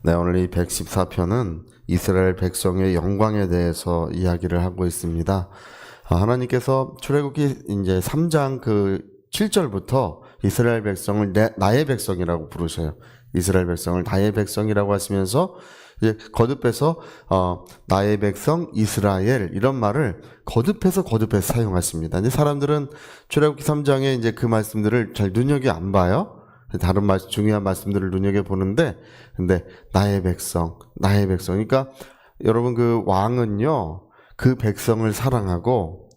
네, 오늘 이 114편은 이스라엘 백성의 영광에 대해서 이야기를 하고 있습니다. 하나님께서 출애굽기 이제 3장 그 7절부터 이스라엘 백성을 나의 백성이라고 부르셔요. 이스라엘 백성을 나의 백성이라고 하시면서 이제 거듭해서 나의 백성 이스라엘 이런 말을 거듭해서 사용하십니다. 이제 사람들은 출애굽기 3장에 이제 그 말씀들을 잘 눈여겨 안 봐요. 다른 중요한 말씀들을 눈여겨 보는데, 근데 나의 백성. 그러니까 여러분 그 왕은요, 그 백성을 사랑하고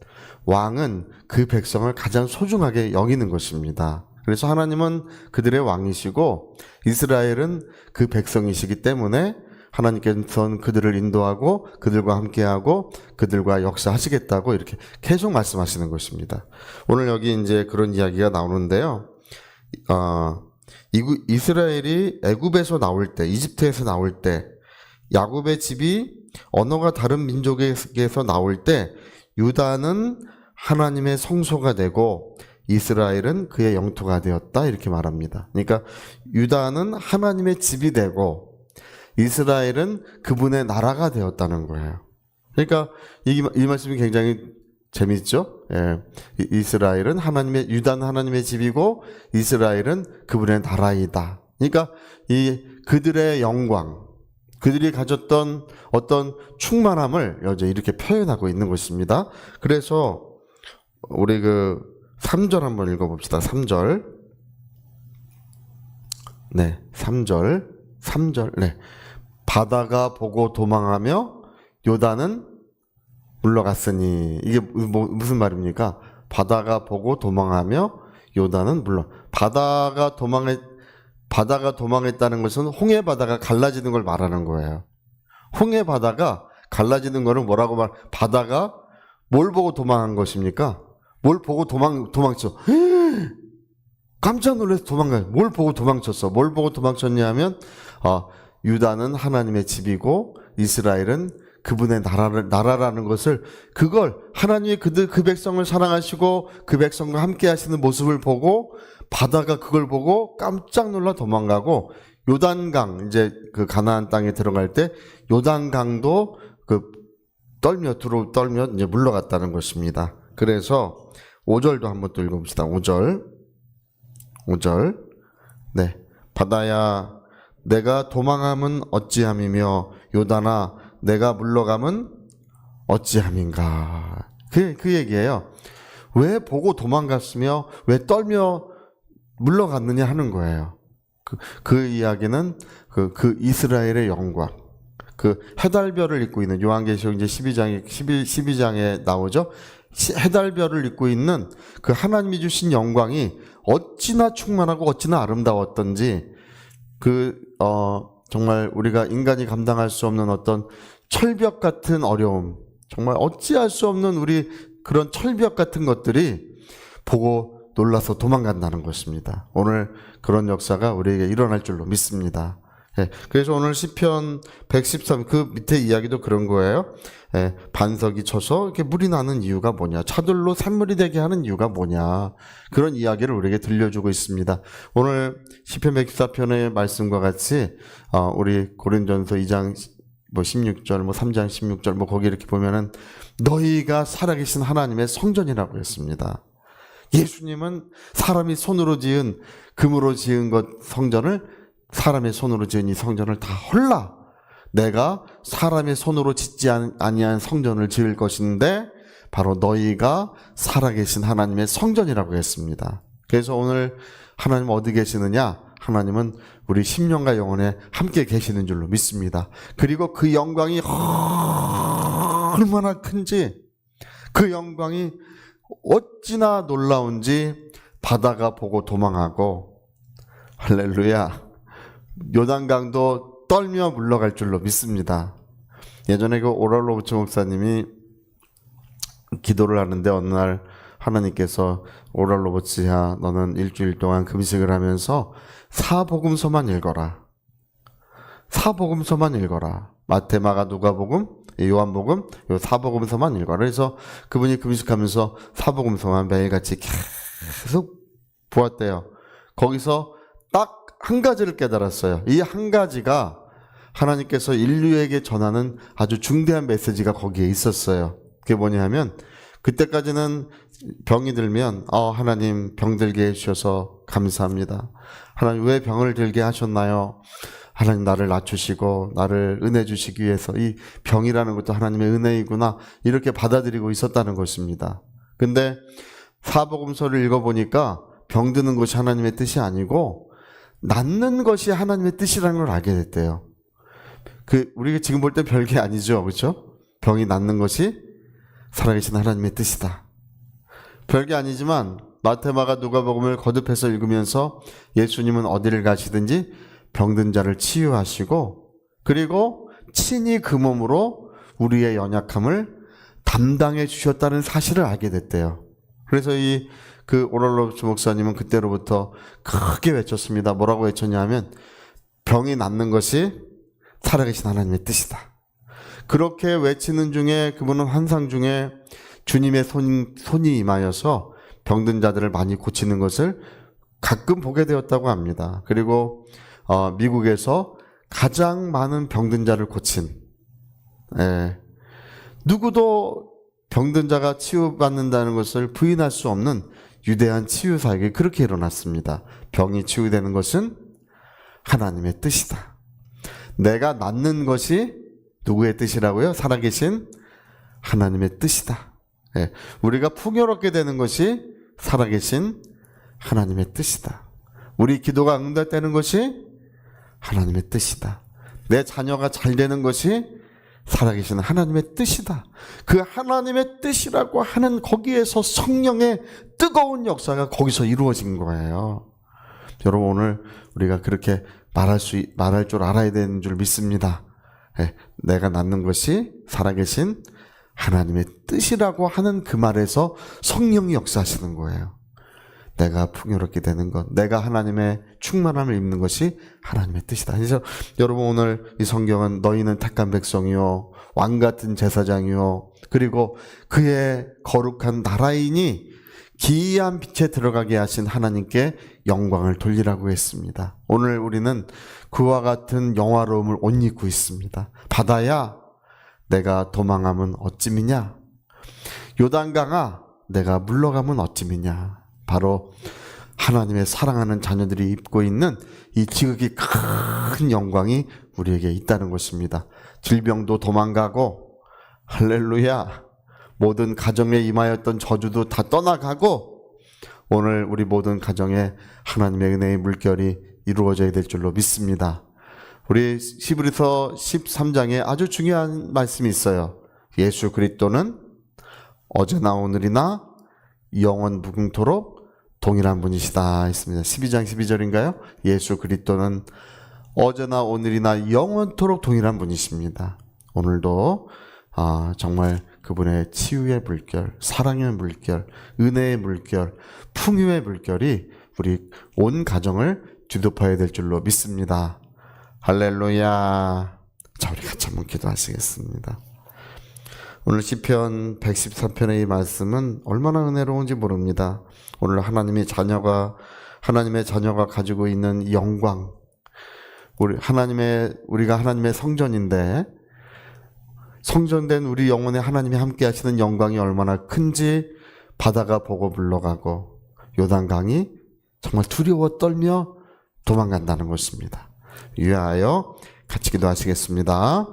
왕은 그 백성을 가장 소중하게 여기는 것입니다. 그래서 하나님은 그들의 왕이시고 이스라엘은 그 백성이시기 때문에 하나님께서는 그들을 인도하고 그들과 함께하고 그들과 역사하시겠다고 이렇게 계속 말씀하시는 것입니다. 오늘 여기 이제 그런 이야기가 나오는데요. 이스라엘이 애굽에서 나올 때, 이집트에서 나올 때, 야곱의 집이 언어가 다른 민족에서 나올 때 유다는 하나님의 성소가 되고 이스라엘은 그의 영토가 되었다 이렇게 말합니다. 그러니까 유다는 하나님의 집이 되고 이스라엘은 그분의 나라가 되었다는 거예요. 그러니까 이 말씀이 굉장히 재밌죠? 예. 이스라엘은 유다는 하나님의 집이고 이스라엘은 그분의 나라이다. 그러니까 그들의 영광, 그들이 가졌던 어떤 충만함을 이렇게 표현하고 있는 것입니다. 그래서 우리 그 3절 한번 읽어봅시다. 3절. 네, 3절. 네. 바다가 보고 도망하며 요단은 물러갔으니. 이게 무슨 말입니까? 바다가 보고 도망하며 요단은 바다가 도망했다는 것은 홍해 바다가 갈라지는 걸 말하는 거예요. 홍해 바다가 갈라지는 거는 뭐라고 바다가 뭘 보고 도망한 것입니까? 뭘 보고 도망쳐. 깜짝 놀라서 도망가요. 뭘 보고 도망쳤어? 뭘 보고 도망쳤냐 하면 유다는 하나님의 집이고 이스라엘은 그분의 나라라는 것을, 그걸 하나님이 그 백성을 사랑하시고 그 백성과 함께 하시는 모습을 보고 바다가 그걸 보고 깜짝 놀라 도망가고, 요단강, 이제 그 가나안 땅에 들어갈 때 요단강도 떨며 이제 물러갔다는 것입니다. 그래서 5절도 한번 또 읽어봅시다. 5절. 네. 바다야, 내가 도망함은 어찌함이며 요단아, 내가 물러감은 어찌함인가. 그 얘기예요. 왜 보고 도망갔으며 왜 떨며 물러갔느냐 하는 거예요. 그 이야기는 그 이스라엘의 영광, 그 해달별을 입고 있는, 요한계시록 이제 12장에 나오죠. 해달별을 입고 있는 그 하나님이 주신 영광이 어찌나 충만하고 어찌나 아름다웠던지, 정말 우리가 인간이 감당할 수 없는 어떤 철벽 같은 어려움, 정말 어찌할 수 없는 우리 그런 철벽 같은 것들이 보고 놀라서 도망간다는 것입니다. 오늘 그런 역사가 우리에게 일어날 줄로 믿습니다. 예, 그래서 오늘 시편 113, 그 밑에 이야기도 그런 거예요. 예, 반석이 쳐서 이렇게 물이 나는 이유가 뭐냐, 차들로 샘물이 되게 하는 이유가 뭐냐, 그런 이야기를 우리에게 들려주고 있습니다. 오늘 시편 114편의 말씀과 같이 우리 고린전서 2장 16절, 3장 16절, 거기 이렇게 보면은 너희가 살아계신 하나님의 성전이라고 했습니다. 예수님은 사람이 손으로 지은, 금으로 지은 성전을, 사람의 손으로 지은 이 성전을 다 헐라, 내가 사람의 손으로 짓지 아니한 성전을 지을 것인데 바로 너희가 살아계신 하나님의 성전이라고 했습니다. 그래서 오늘 하나님 어디 계시느냐? 하나님은 우리 심령과 영혼에 함께 계시는 줄로 믿습니다. 그리고 그 영광이 얼마나 큰지, 그 영광이 어찌나 놀라운지 바다가 보고 도망하고, 할렐루야, 요단강도 떨며 물러갈 줄로 믿습니다. 예전에 그 오랄 로버츠 목사님이 기도를 하는데 어느 날 하나님께서 오랄 로버츠야, 너는 일주일 동안 금식을 하면서 사복음서만 읽어라. 마태, 마가, 누가복음, 요한복음, 요 사복음서만 읽어라. 그래서 그분이 금식하면서 사복음서만 매일같이 계속 보았대요. 거기서 딱 한 가지를 깨달았어요. 이 한 가지가 하나님께서 인류에게 전하는 아주 중대한 메시지가 거기에 있었어요. 그게 뭐냐면 그때까지는 병이 들면 하나님 병들게 해주셔서 감사합니다. 하나님 왜 병을 들게 하셨나요? 하나님 나를 낮추시고 나를 은혜 주시기 위해서 이 병이라는 것도 하나님의 은혜이구나 이렇게 받아들이고 있었다는 것입니다. 근데 사복음서를 읽어보니까 병드는 것이 하나님의 뜻이 아니고 낫는 것이 하나님의 뜻이라는 걸 알게 됐대요. 우리가 지금 볼 때 별게 아니죠. 그렇죠? 병이 낫는 것이 살아계신 하나님의 뜻이다. 별게 아니지만 마태마가 누가복음을 거듭해서 읽으면서 예수님은 어디를 가시든지 병든 자를 치유하시고 그리고 친히 그 몸으로 우리의 연약함을 담당해 주셨다는 사실을 알게 됐대요. 그래서 오랄로스 목사님은 그때로부터 크게 외쳤습니다. 뭐라고 외쳤냐면 병이 낫는 것이 살아계신 하나님의 뜻이다. 그렇게 외치는 중에 그분은 환상 중에 주님의 손이 임하여서 병든 자들을 많이 고치는 것을 가끔 보게 되었다고 합니다. 그리고 미국에서 가장 많은 병든 자를 고친 누구도 병든 자가 치유받는다는 것을 부인할 수 없는 위대한 치유 사역이 그렇게 일어났습니다. 병이 치유되는 것은 하나님의 뜻이다. 내가 낫는 것이 누구의 뜻이라고요? 살아계신 하나님의 뜻이다. 우리가 풍요롭게 되는 것이 살아계신 하나님의 뜻이다. 우리 기도가 응답되는 것이 하나님의 뜻이다. 내 자녀가 잘 되는 것이 살아계신 하나님의 뜻이다. 그 하나님의 뜻이라고 하는 거기에서 성령의 뜨거운 역사가 거기서 이루어진 거예요. 여러분 오늘 우리가 그렇게 말할 줄 알아야 되는 줄 믿습니다. 내가 낳는 것이 살아계신 하나님의 뜻이라고 하는 그 말에서 성령이 역사하시는 거예요. 내가 풍요롭게 되는 것, 내가 하나님의 충만함을 입는 것이 하나님의 뜻이다. 그래서 여러분 오늘 이 성경은 너희는 택한 백성이요 왕같은 제사장이요 그리고 그의 거룩한 나라이니 기이한 빛에 들어가게 하신 하나님께 영광을 돌리라고 했습니다. 오늘 우리는 그와 같은 영화로움을 옷 입고 있습니다. 바다야 내가 도망하면 어찌미냐? 요단강아 내가 물러가면 어찌미냐? 바로 하나님의 사랑하는 자녀들이 입고 있는 이 지극히 큰 영광이 우리에게 있다는 것입니다. 질병도 도망가고 할렐루야 모든 가정에 임하였던 저주도 다 떠나가고 오늘 우리 모든 가정에 하나님의 은혜의 물결이 이루어져야 될 줄로 믿습니다. 우리 히브리서 13장에 아주 중요한 말씀이 있어요. 예수 그리스도는 어제나 오늘이나 영원 무궁토록 동일한 분이시다 했습니다. 12장 12절인가요? 예수 그리스도는 어제나 오늘이나 영원토록 동일한 분이십니다. 오늘도 정말 그분의 치유의 물결, 사랑의 물결, 은혜의 물결, 풍요의 물결이 우리 온 가정을 뒤덮어야 될 줄로 믿습니다. 할렐루야. 자, 우리 같이 한번 기도하시겠습니다. 오늘 시편 114편의 이 말씀은 얼마나 은혜로운지 모릅니다. 오늘 하나님의 자녀가 가지고 있는 영광, 우리가 하나님의 성전인데 성전된 우리 영혼에 하나님이 함께 하시는 영광이 얼마나 큰지 바다가 보고 물러가고 요단강이 정말 두려워 떨며 도망간다는 것입니다. 위하여 같이 기도하시겠습니다.